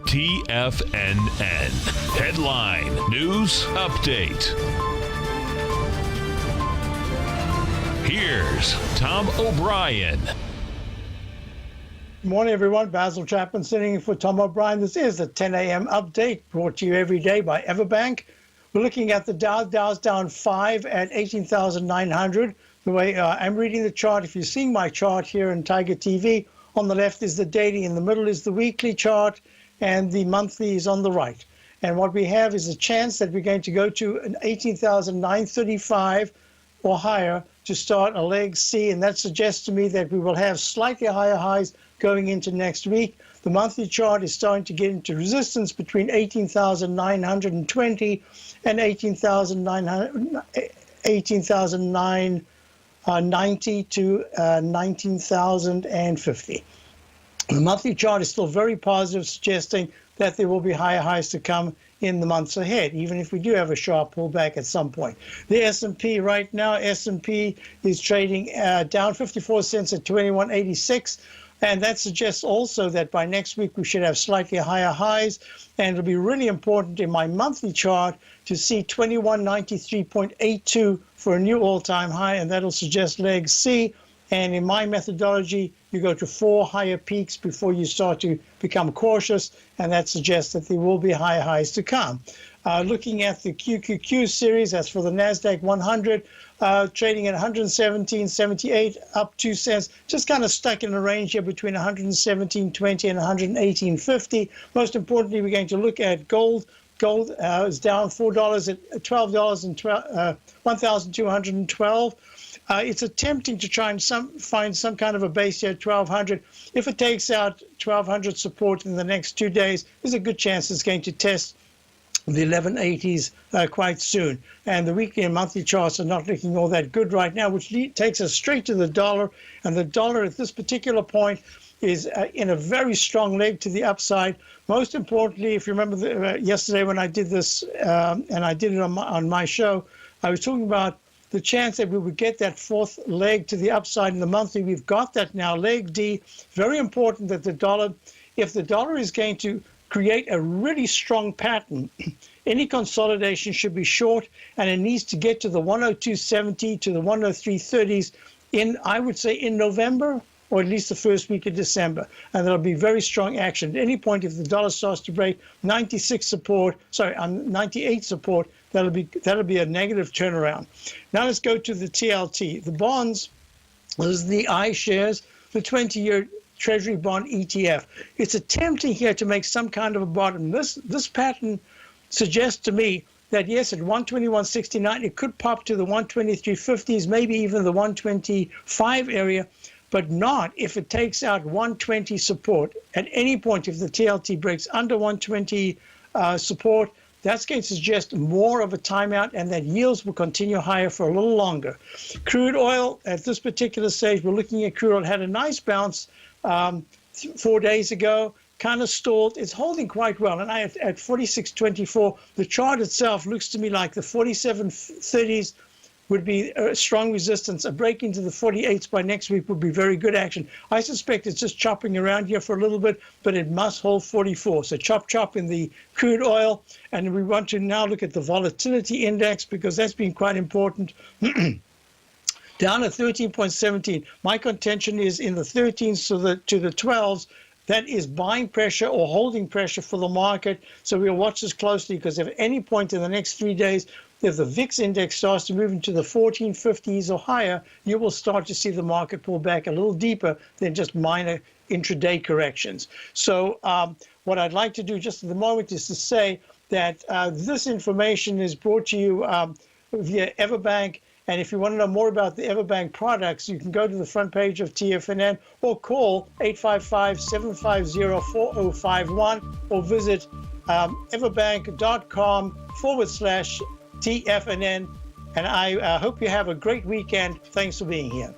TFNN. Headline News Update. Here's Tom O'Brien. Good morning, everyone. Basil Chapman sitting in for Tom O'Brien. This is the 10 a.m. update brought to you every day by Everbank. We're looking at the Dow. Dow's down 5 at 18,900. The way I'm reading the chart, if you're seeing my chart here in Tiger TV, on the left is the daily, in the middle is the weekly chart, and the monthly is on the right. And what we have is a chance that we're going to go to an 18,935 or higher to start a leg C, and that suggests to me that we will have slightly higher highs going into next week. The monthly chart is starting to get into resistance between 18,920 and 18,990 to 19,050. The monthly chart is still very positive, suggesting that there will be higher highs to come in the months ahead, even if we do have a sharp pullback at some point. The S&P right now, S&P is trading down 54 cents at 21.86. And that suggests also that by next week we should have slightly higher highs. And it'll be really important in my monthly chart to see 2193.82 for a new all-time high, and that'll suggest leg C. And in my methodology, you go to 4 higher peaks before you start to become cautious, and that suggests that there will be higher highs to come. Looking at the QQQ series, that's for the NASDAQ 100, trading at 117.78, up 2 cents, just kind of stuck in a range here between 117.20 and 118.50. Most importantly, we're going to look at gold. Gold is down $4 at $1,212. It's attempting to try and find some kind of a base here at 1,200. If it takes out 1,200 support in the next 2 days, there's a good chance it's going to test the 1180s quite soon. And the weekly and monthly charts are not looking all that good right now, which takes us straight to the dollar. And the dollar at this particular point is in a very strong leg to the upside. Most importantly, if you remember yesterday when I did this, and I did it on my show, I was talking about the chance that we would get that fourth leg to the upside in the monthly. We've got that now, leg D. Very important that the dollar, if the dollar is going to create a really strong pattern, any consolidation should be short, and it needs to get to the 102.70 to the 103.30s in, I would say, in November, or at least the first week of December. And there'll be very strong action. At any point, if the dollar starts to break 98 support, that'll be a negative turnaround. Now let's go to the TLT. The bonds, this is the iShares, the 20-year Treasury bond ETF. It's attempting here to make some kind of a bottom. This pattern suggests to me that yes, at 121.69, it could pop to the 123.50s, maybe even the 125 area, but not if it takes out 120 support. At any point, if the TLT breaks under 120 support, that's going to suggest more of a timeout, and that yields will continue higher for a little longer. Crude oil, at this particular stage, we're looking at crude oil, had a nice bounce 4 days ago, kind of stalled. It's holding quite well. And at 46.24, the chart itself looks to me like the 47.30s would be a strong resistance. A break into the 48s by next week would be very good action. I suspect it's just chopping around here for a little bit, but it must hold 44. So chop in the crude oil. And we want to now look at the volatility index, because that's been quite important. Down at 13.17. My contention is in the 13s to the 12s. That is buying pressure or holding pressure for the market. So we'll watch this closely, because if at any point in the next 3 days, if the VIX index starts to move into the 1450s or higher, you will start to see the market pull back a little deeper than just minor intraday corrections. So what I'd like to do just at the moment is to say that this information is brought to you via Everbank. And if you want to know more about the Everbank products, you can go to the front page of TFNN or call 855-750-4051 or visit everbank.com/TFNN. And I hope you have a great weekend. Thanks for being here.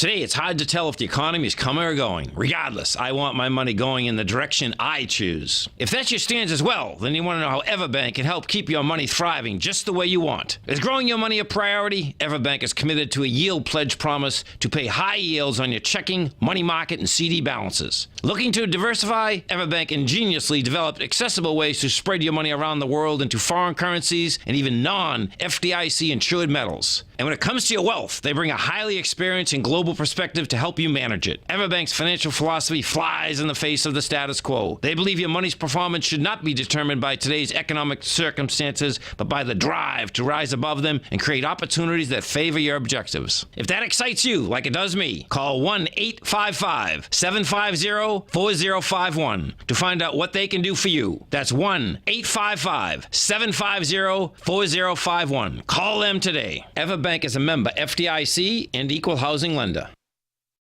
Today, it's hard to tell if the economy is coming or going. Regardless, I want my money going in the direction I choose. If that's your stance as well, then you want to know how Everbank can help keep your money thriving just the way you want. Is growing your money a priority? Everbank is committed to a yield pledge promise to pay high yields on your checking, money market, and CD balances. Looking to diversify? Everbank ingeniously developed accessible ways to spread your money around the world into foreign currencies and even non-FDIC insured metals. And when it comes to your wealth, they bring a highly experienced and global perspective to help you manage it. Everbank's financial philosophy flies in the face of the status quo. They believe your money's performance should not be determined by today's economic circumstances, but by the drive to rise above them and create opportunities that favor your objectives. If that excites you, like it does me, call 1-855-750-4051 to find out what they can do for you. That's 1-855-750-4051. Call them today. Everbank is a member FDIC and equal housing lender.